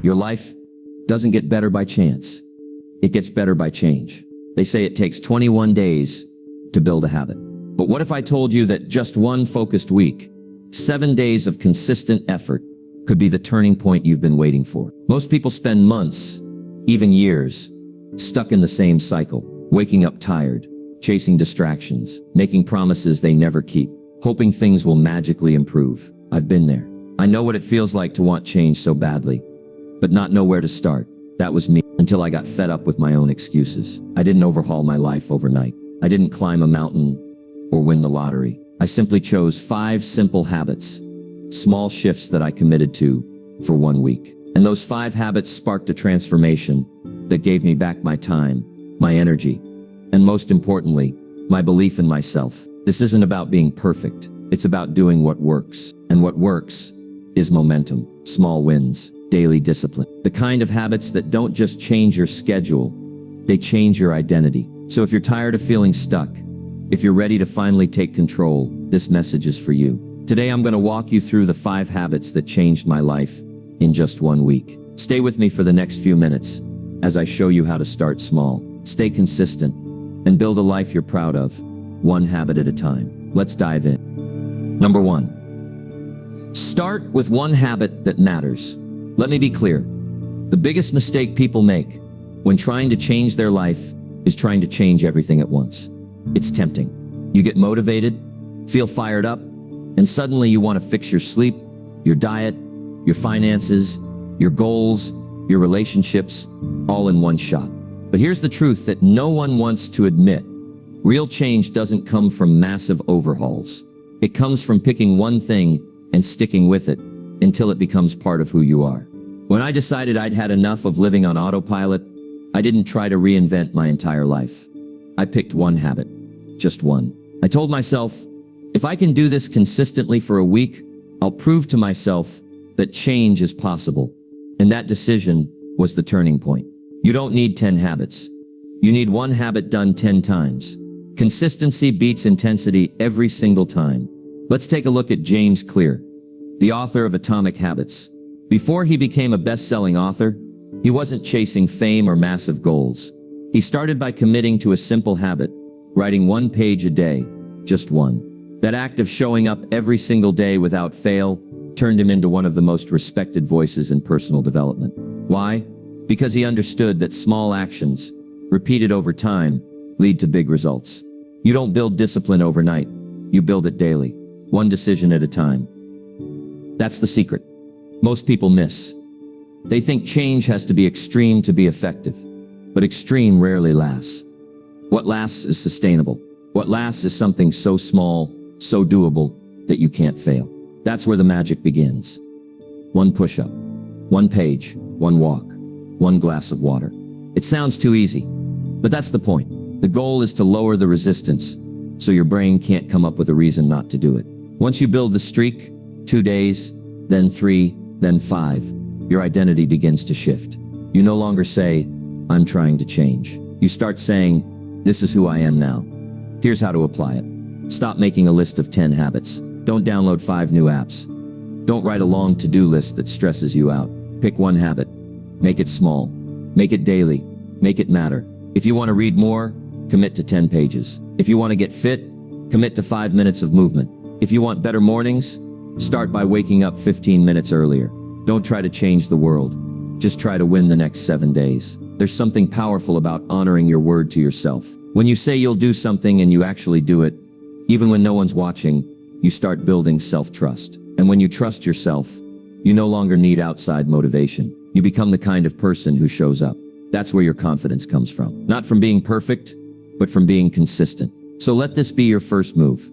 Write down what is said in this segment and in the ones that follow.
Your life doesn't get better by chance. It gets better by change. They say it takes 21 days to build a habit. But what if I told you that just one focused week, 7 days of consistent effort, could be the turning point you've been waiting for? Most people spend months, even years, stuck in the same cycle, waking up tired, chasing distractions, making promises they never keep, hoping things will magically improve. I've been there. I know what it feels like to want change so badly, but not know where to start. That was me until I got fed up with my own excuses. I didn't overhaul my life overnight. I didn't climb a mountain or win the lottery. I simply chose 5 simple habits, small shifts that I committed to for 1 week. And those 5 habits sparked a transformation that gave me back my time, my energy, and most importantly, my belief in myself. This isn't about being perfect. It's about doing what works. And what works is momentum, small wins, daily discipline. The kind of habits that don't just change your schedule, they change your identity. So if you're tired of feeling stuck, if you're ready to finally take control, this message is for you. Today I'm going to walk you through the 5 habits that changed my life in just 1 week. Stay with me for the next few minutes as I show you how to start small, stay consistent, and build a life you're proud of, one habit at a time. Let's dive in. Number 1. Start with one habit that matters. Let me be clear. The biggest mistake people make when trying to change their life is trying to change everything at once. It's tempting. You get motivated, feel fired up, and suddenly you want to fix your sleep, your diet, your finances, your goals, your relationships, all in one shot. But here's the truth that no one wants to admit. Real change doesn't come from massive overhauls. It comes from picking one thing and sticking with it until it becomes part of who you are. When I decided I'd had enough of living on autopilot, I didn't try to reinvent my entire life. I picked one habit, just one. I told myself, if I can do this consistently for a week, I'll prove to myself that change is possible. And that decision was the turning point. You don't need 10 habits. You need one habit done 10 times. Consistency beats intensity every single time. Let's take a look at James Clear, the author of Atomic Habits. Before he became a best-selling author, he wasn't chasing fame or massive goals. He started by committing to a simple habit, writing 1 page a day, just one. That act of showing up every single day without fail turned him into one of the most respected voices in personal development. Why? Because he understood that small actions, repeated over time, lead to big results. You don't build discipline overnight. You build it daily, one decision at a time. That's the secret most people miss. They think change has to be extreme to be effective, but extreme rarely lasts. What lasts is sustainable. What lasts is something so small, so doable, that you can't fail. That's where the magic begins. 1 push-up, 1 page, 1 walk, 1 glass of water. It sounds too easy, but that's the point. The goal is to lower the resistance, so your brain can't come up with a reason not to do it. Once you build the streak, 2 days, then 3, then 5, your identity begins to shift. You no longer say, I'm trying to change. You start saying, this is who I am now. Here's how to apply it. Stop making a list of 10 habits. Don't download 5 new apps. Don't write a long to-do list that stresses you out. Pick one habit. Make it small. Make it daily. Make it matter. If you want to read more, commit to 10 pages. If you want to get fit, commit to 5 minutes of movement. If you want better mornings, start by waking up 15 minutes earlier. Don't try to change the world. Just try to win the next 7 days. There's something powerful about honoring your word to yourself. When you say you'll do something and you actually do it, even when no one's watching, you start building self-trust. And when you trust yourself, you no longer need outside motivation. You become the kind of person who shows up. That's where your confidence comes from. Not from being perfect, but from being consistent. So let this be your first move.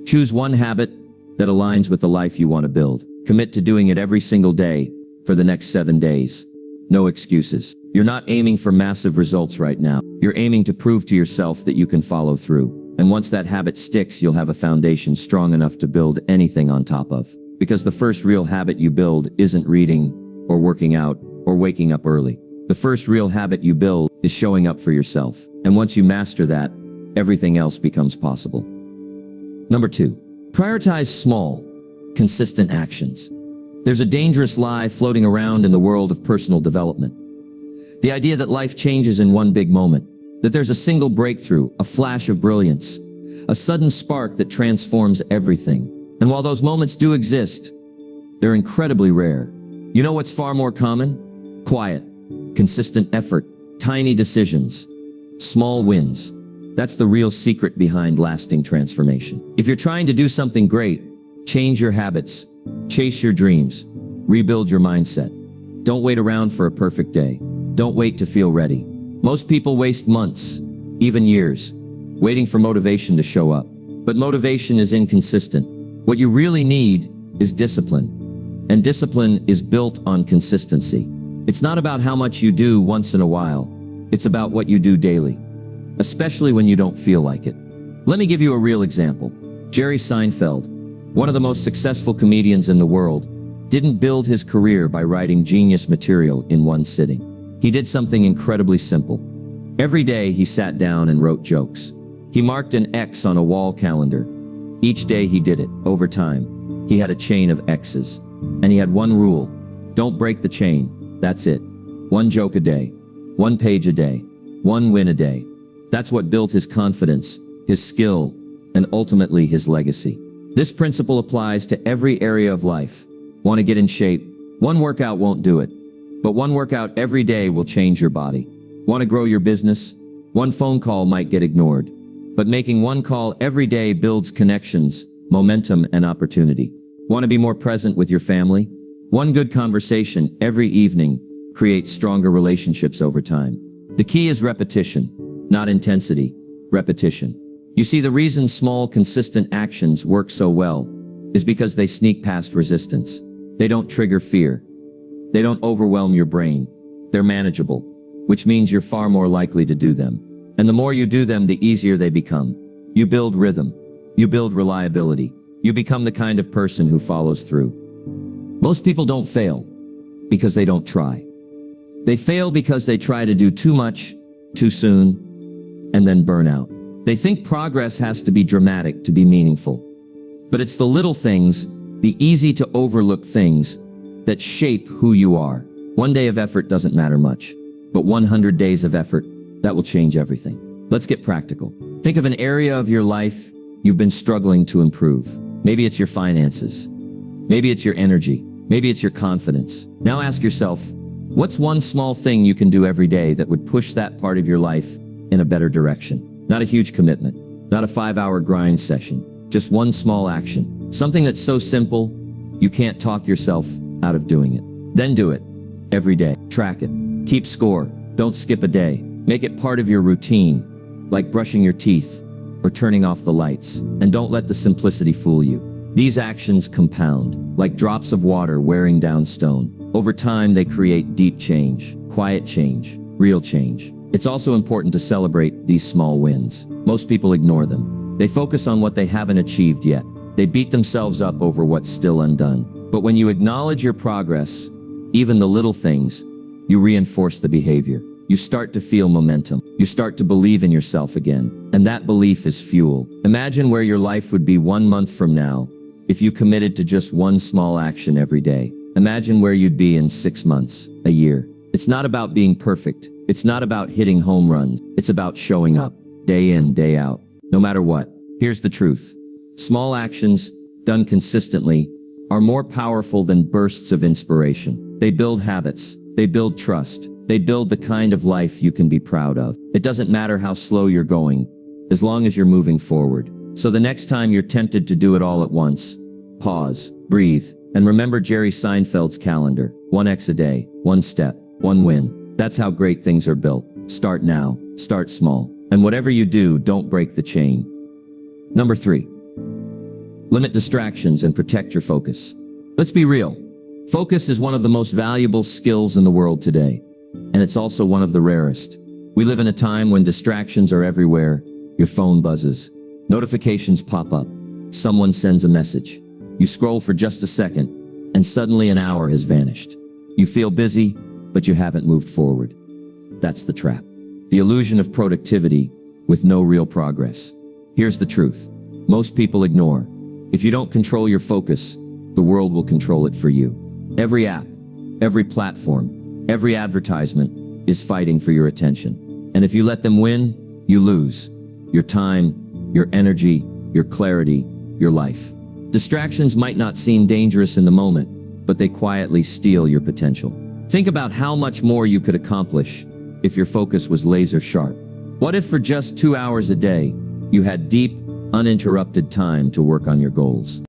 Choose one habit that aligns with the life you want to build. Commit to doing it every single day for the next 7 days. No excuses. You're not aiming for massive results right now. You're aiming to prove to yourself that you can follow through. And once that habit sticks, you'll have a foundation strong enough to build anything on top of. Because the first real habit you build isn't reading, or working out, or waking up early. The first real habit you build is showing up for yourself. And once you master that, everything else becomes possible. Number 2, prioritize small, consistent actions. There's a dangerous lie floating around in the world of personal development. The idea that life changes in one big moment, that there's a single breakthrough, a flash of brilliance, a sudden spark that transforms everything. And while those moments do exist, they're incredibly rare. You know what's far more common? Quiet, consistent effort, tiny decisions, small wins. That's the real secret behind lasting transformation. If you're trying to do something great, change your habits, chase your dreams, rebuild your mindset. Don't wait around for a perfect day. Don't wait to feel ready. Most people waste months, even years, waiting for motivation to show up. But motivation is inconsistent. What you really need is discipline. And discipline is built on consistency. It's not about how much you do once in a while. It's about what you do daily, especially when you don't feel like it. Let me give you a real example. Jerry Seinfeld, one of the most successful comedians in the world, didn't build his career by writing genius material in one sitting. He did something incredibly simple. Every day he sat down and wrote jokes. He marked an X on a wall calendar. Each day he did it. Over time, he had a chain of X's. And he had one rule: don't break the chain. That's it. One joke a day. One page a day. One win a day. That's what built his confidence, his skill, and ultimately his legacy. This principle applies to every area of life. Want to get in shape? One workout won't do it. But one workout every day will change your body. Want to grow your business? One phone call might get ignored. But making one call every day builds connections, momentum, and opportunity. Want to be more present with your family? One good conversation every evening creates stronger relationships over time. The key is repetition, not intensity. Repetition. You see, the reason small, consistent actions work so well is because they sneak past resistance. They don't trigger fear. They don't overwhelm your brain. They're manageable, which means you're far more likely to do them. And the more you do them, the easier they become. You build rhythm. You build reliability. You become the kind of person who follows through. Most people don't fail because they don't try. They fail because they try to do too much, too soon, and then burn out. They think progress has to be dramatic to be meaningful. But it's the little things, the easy to overlook things, that shape who you are. One day of effort doesn't matter much, but 100 days of effort, that will change everything. Let's get practical. Think of an area of your life you've been struggling to improve. Maybe it's your finances. Maybe it's your energy. Maybe it's your confidence. Now ask yourself, what's one small thing you can do every day that would push that part of your life in a better direction? Not a huge commitment, not a 5-hour grind session, just one small action. Something that's so simple, you can't talk yourself out of doing it. Then do it every day. Track it. Keep score. Don't skip a day. Make it part of your routine, like brushing your teeth or turning off the lights. And don't let the simplicity fool you. These actions compound, like drops of water wearing down stone. Over time, they create deep change, quiet change, real change. It's also important to celebrate these small wins. Most people ignore them. They focus on what they haven't achieved yet. They beat themselves up over what's still undone. But when you acknowledge your progress, even the little things, you reinforce the behavior. You start to feel momentum. You start to believe in yourself again. And that belief is fuel. Imagine where your life would be 1 month from now if you committed to just one small action every day. Imagine where you'd be in 6 months, a year. It's not about being perfect. It's not about hitting home runs. It's about showing up, day in, day out, no matter what. Here's the truth. Small actions, done consistently, are more powerful than bursts of inspiration. They build habits. They build trust. They build the kind of life you can be proud of. It doesn't matter how slow you're going, as long as you're moving forward. So the next time you're tempted to do it all at once, pause, breathe, and remember Jerry Seinfeld's calendar. 1x a day, 1 step, 1 win. That's how great things are built. Start now. Start small. And whatever you do, don't break the chain. Number 3. Limit distractions and protect your focus. Let's be real. Focus is one of the most valuable skills in the world today, and it's also one of the rarest. We live in a time when distractions are everywhere. Your phone buzzes. Notifications pop up. Someone sends a message. You scroll for just a second, and suddenly an hour has vanished. You feel busy, but you haven't moved forward. That's the trap. The illusion of productivity with no real progress. Here's the truth. Most people ignore. If you don't control your focus, the world will control it for you. Every app, every platform, every advertisement is fighting for your attention. And if you let them win, you lose your time, your energy, your clarity, your life. Distractions might not seem dangerous in the moment, but they quietly steal your potential. Think about how much more you could accomplish if your focus was laser sharp. What if for just 2 hours a day, you had deep, uninterrupted time to work on your goals?